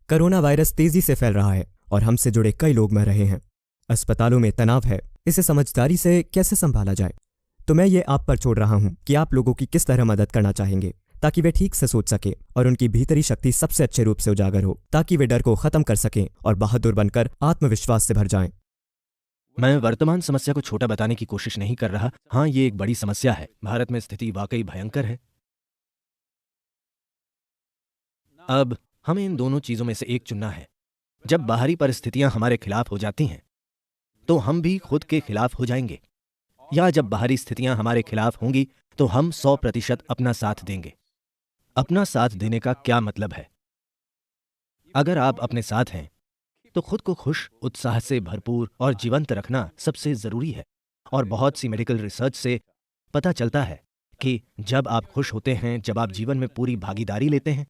Corona virus तेजी से फैल रहा है और हमसे जुड़े कई लोग मर रहे हैं। अस्पतालों में तनाव है, इसे समझदारी से कैसे संभाला जाए? तो मैं ये आप पर छोड़ रहा हूं कि आप लोगों की किस तरह मदद करना चाहेंगे ताकि वे ठीक से सोच सके और उनकी भीतरी शक्ति सबसे अच्छे रूप से उजागर हो, ताकि वे डर को खत्म कर सकें और बहादुर बनकर आत्मविश्वास से भर जाएं। मैं वर्तमान समस्या को छोटा बताने की कोशिश नहीं कर रहा। हाँ, ये एक बड़ी समस्या है। भारत में स्थिति वाकई भयंकर है। अब हमें इन दोनों चीजों में से एक चुनना है। जब बाहरी परिस्थितियां हमारे खिलाफ हो जाती हैं तो हम भी खुद के खिलाफ हो जाएंगे, या जब बाहरी स्थितियां हमारे खिलाफ होंगी तो हम 100% अपना साथ देंगे। अपना साथ देने का क्या मतलब है? अगर आप अपने साथ हैं तो खुद को खुश, उत्साह से भरपूर और जीवंत रखना सबसे जरूरी है। और बहुत सी मेडिकल रिसर्च से पता चलता है कि जब आप खुश होते हैं, जब आप जीवन में पूरी भागीदारी लेते हैं,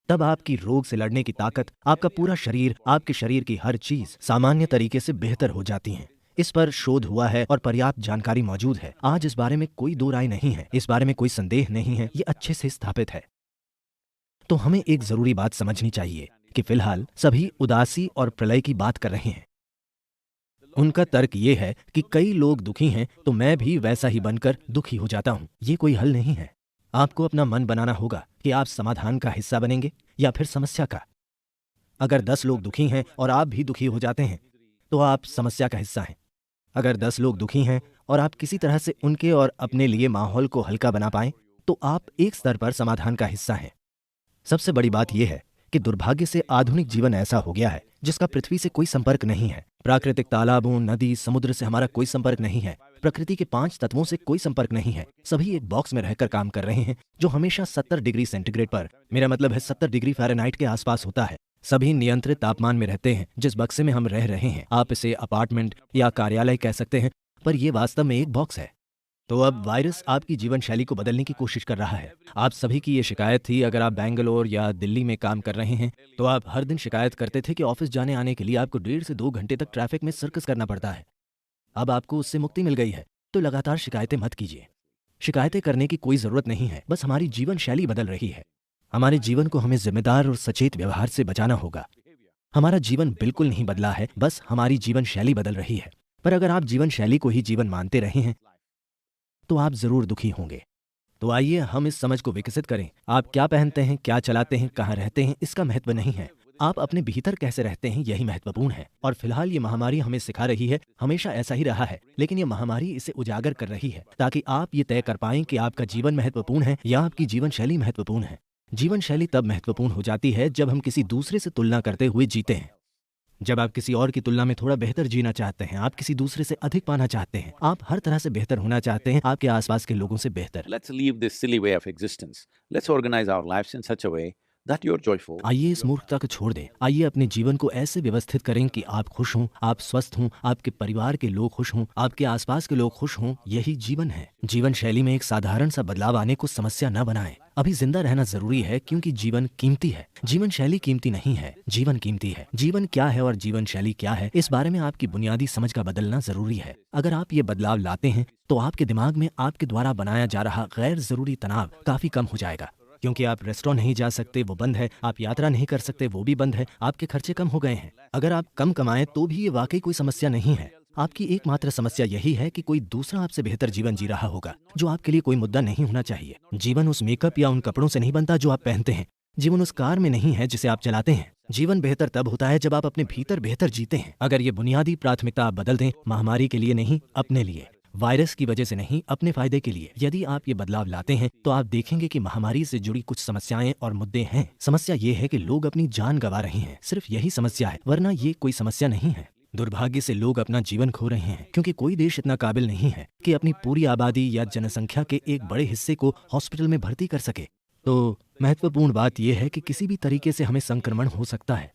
तब आपकी रोग से लड़ने की ताकत, आपका पूरा शरीर, आपके शरीर की हर चीज सामान्य तरीके से बेहतर हो जाती हैं। इस पर शोध हुआ है और पर्याप्त जानकारी मौजूद है। आज इस बारे में कोई दो राय नहीं है, इस बारे में कोई संदेह नहीं है, ये अच्छे से स्थापित है। तो हमें एक जरूरी बात समझनी चाहिए कि फिलहाल सभी उदासी और प्रलय की बात कर रहे हैं। उनका तर्क ये है कि कई लोग दुखी हैं तो मैं भी वैसा ही बनकर दुखी हो जाता हूं। ये कोई हल नहीं है। आपको अपना मन बनाना होगा कि आप समाधान का हिस्सा बनेंगे या फिर समस्या का। अगर 10 लोग दुखी हैं और आप भी दुखी हो जाते हैं तो आप समस्या का हिस्सा हैं। अगर 10 लोग दुखी हैं और आप किसी तरह से उनके और अपने लिए माहौल को हल्का बना पाएं तो आप एक स्तर पर समाधान का हिस्सा हैं। सबसे बड़ी बात यह है कि दुर्भाग्य से आधुनिक जीवन ऐसा हो गया है जिसका पृथ्वी से कोई संपर्क नहीं है। प्राकृतिक तालाबों, नदी, समुद्र से हमारा कोई संपर्क नहीं है। प्रकृति के 5 तत्वों से कोई संपर्क नहीं है। सभी एक बॉक्स में रहकर काम कर रहे हैं जो हमेशा 70 डिग्री सेंटीग्रेड पर, मेरा मतलब है 70 डिग्री फ़ारेनहाइट के आसपास होता है। सभी नियंत्रित तापमान में रहते हैं। जिस बक्से में हम रह रहे हैं, आप इसे अपार्टमेंट या कार्यालय कह सकते हैं, पर यह वास्तव में एक बॉक्स है। तो अब वायरस आपकी जीवन शैली को बदलने की कोशिश कर रहा है। आप सभी की ये शिकायत थी। अगर आप बेंगलोर या दिल्ली में काम कर रहे हैं तो आप हर दिन शिकायत करते थे कि ऑफिस जाने आने के लिए आपको 1.5 से 2 घंटे तक ट्रैफिक में सर्कस करना पड़ता है। अब आपको उससे मुक्ति मिल गई है, तो लगातार शिकायतें मत कीजिए। शिकायतें करने की कोई जरूरत नहीं है, बस हमारी जीवन शैली बदल रही है। हमारे जीवन को हमें जिम्मेदार और सचेत व्यवहार से बचाना होगा। हमारा जीवन बिल्कुल नहीं बदला है, बस हमारी जीवन शैली बदल रही है। पर अगर आप जीवन शैली को ही जीवन मानते रहे हैं तो आप जरूर दुखी होंगे। तो आइए हम इस समझ को विकसित करें। आप क्या पहनते हैं, क्या चलाते हैं, कहाँ रहते हैं, इसका महत्व नहीं है। आप अपने भीतर कैसे रहते हैं, यही महत्वपूर्ण है। और फिलहाल ये महामारी हमें सिखा रही है, हमेशा ऐसा ही रहा है, लेकिन ये महामारी इसे उजागर कर रही है ताकि आप ये तय कर पाएं कि आपका जीवन महत्वपूर्ण है या आपकी जीवन शैली महत्वपूर्ण है। जीवन शैली तब महत्वपूर्ण हो जाती है जब हम किसी दूसरे से तुलना करते हुए जीते हैं। जब आप किसी और की तुलना में थोड़ा बेहतर जीना चाहते हैं, आप किसी दूसरे से अधिक पाना चाहते हैं, आप हर तरह से बेहतर होना चाहते हैं, आपके आसपास के लोगों से बेहतर। Let's leave this silly way of existence. Let's organize our lives in such a way that you're joyful. आइए इस मूर्खता को छोड़ दें। आइए अपने जीवन को ऐसे व्यवस्थित करें कि आप खुश हों, आप स्वस्थ हों, आपके परिवार के लोग खुश हों, आपके आसपास के लोग खुश हों। यही जीवन है। जीवन शैली में एक साधारण सा बदलाव आने को समस्या न बनाएं। अभी जिंदा रहना जरूरी है क्योंकि जीवन कीमती है। जीवन शैली कीमती नहीं है, जीवन कीमती है। जीवन क्या है और जीवन शैली क्या है, इस बारे में आपकी बुनियादी समझ का बदलना जरूरी है। अगर आप ये बदलाव लाते हैं तो आपके दिमाग में आपके द्वारा बनाया जा रहा गैर जरूरी तनाव काफी कम हो जाएगा। क्योंकि आप रेस्टोरेंट नहीं जा सकते, वो बंद है। आप यात्रा नहीं कर सकते, वो भी बंद है। आपके खर्चे कम हो गए हैं। अगर आप कम कमाएं तो भी ये वाकई कोई समस्या नहीं है। आपकी एकमात्र समस्या यही है कि कोई दूसरा आपसे बेहतर जीवन जी रहा होगा, जो आपके लिए कोई मुद्दा नहीं होना चाहिए। जीवन उस मेकअप या उन कपड़ों से नहीं बनता जो आप पहनते हैं। जीवन उस कार में नहीं है जिसे आप चलाते हैं। जीवन बेहतर तब होता है जब आप अपने भीतर बेहतर जीते हैं। अगर ये बुनियादी प्राथमिकता आप बदल दें, महामारी के लिए नहीं, अपने लिए, वायरस की वजह से नहीं, अपने फायदे के लिए, यदि आप ये बदलाव लाते हैं तो आप देखेंगे कि महामारी से जुड़ी कुछ समस्याएं और मुद्दे हैं। समस्या ये है कि लोग अपनी जान गंवा रहे हैं। सिर्फ यही समस्या है, वरना ये कोई समस्या नहीं है। दुर्भाग्य से लोग अपना जीवन खो रहे हैं क्योंकि कोई देश इतना काबिल नहीं है कि अपनी पूरी आबादी या जनसंख्या के एक बड़े हिस्से को हॉस्पिटल में भर्ती कर सके। तो महत्वपूर्ण बात यह है कि किसी भी तरीके से हमें संक्रमण हो सकता है।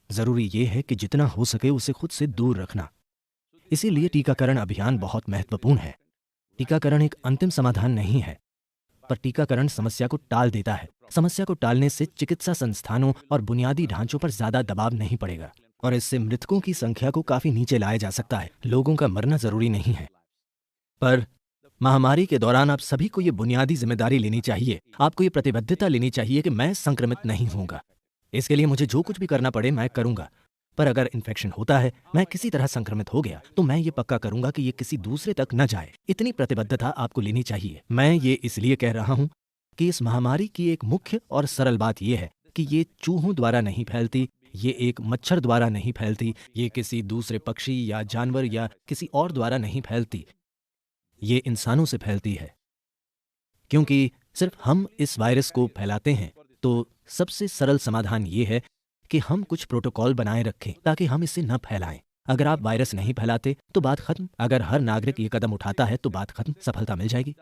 जरूरी ये है कि जितना हो सके उसे खुद से दूर रखना। इसीलिए टीकाकरण अभियान बहुत महत्वपूर्ण है। टीकाकरण एक अंतिम समाधान नहीं है, पर टीकाकरण समस्या को टाल देता है। समस्या को टालने से चिकित्सा संस्थानों और बुनियादी ढांचों पर ज्यादा दबाव नहीं पड़ेगा और इससे मृतकों की संख्या को काफी नीचे लाया जा सकता है। लोगों का मरना जरूरी नहीं है, पर महामारी के दौरान आप सभी को ये बुनियादी जिम्मेदारी लेनी चाहिए। आपको ये प्रतिबद्धता लेनी चाहिए कि मैं संक्रमित नहीं होऊंगा। इसके लिए मुझे जो कुछ भी करना पड़े मैं करूंगा। पर अगर इन्फेक्शन होता है, मैं किसी तरह संक्रमित हो गया, तो मैं ये पक्का करूंगा कि ये किसी दूसरे तक न जाए। इतनी प्रतिबद्धता आपको लेनी चाहिए। मैं ये इसलिए कह रहा हूं कि इस महामारी की एक मुख्य और सरल बात यह है कि ये चूहों द्वारा नहीं फैलती, ये एक मच्छर द्वारा नहीं फैलती, ये किसी दूसरे पक्षी या जानवर या किसी और द्वारा नहीं फैलती, ये इंसानों से फैलती है। क्योंकि सिर्फ हम इस वायरस को फैलाते हैं, तो सबसे सरल समाधान ये है कि हम कुछ प्रोटोकॉल बनाए रखें ताकि हम इसे न फैलाएं। अगर आप वायरस नहीं फैलाते तो बात खत्म। अगर हर नागरिक ये कदम उठाता है तो बात खत्म, सफलता मिल जाएगी।